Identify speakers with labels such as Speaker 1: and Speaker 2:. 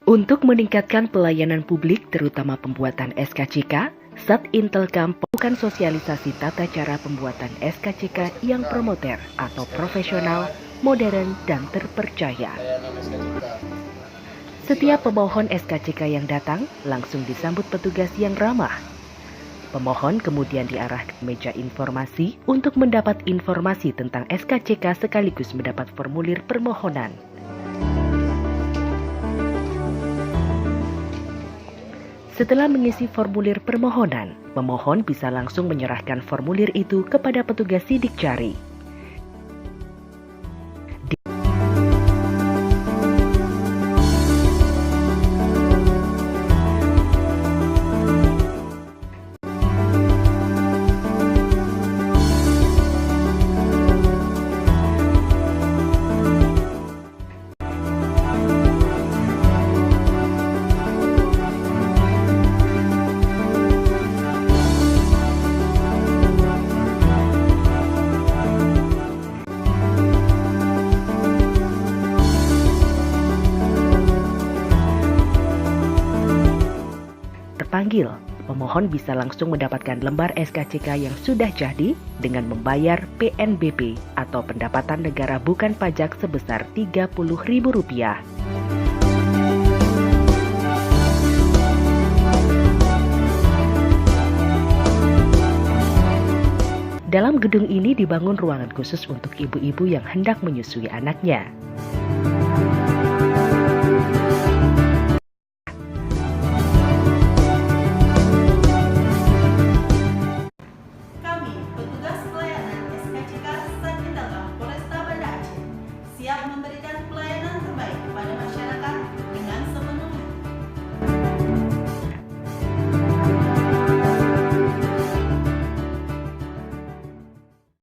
Speaker 1: Untuk meningkatkan pelayanan publik terutama pembuatan SKCK, Satintelkam melakukan sosialisasi tata cara pembuatan SKCK yang promoter atau profesional, modern, dan terpercaya. Setiap pemohon SKCK yang datang langsung disambut petugas yang ramah. Pemohon kemudian diarahkan ke meja informasi untuk mendapat informasi tentang SKCK sekaligus mendapat formulir permohonan. Setelah mengisi formulir permohonan, pemohon bisa langsung menyerahkan formulir itu kepada petugas sidik jari. Terpanggil, pemohon bisa langsung mendapatkan lembar SKCK yang sudah jadi dengan membayar PNBP atau pendapatan negara bukan pajak sebesar Rp30.000. Dalam gedung ini dibangun ruangan khusus untuk ibu-ibu yang hendak menyusui anaknya.
Speaker 2: Siap memberikan pelayanan terbaik kepada masyarakat.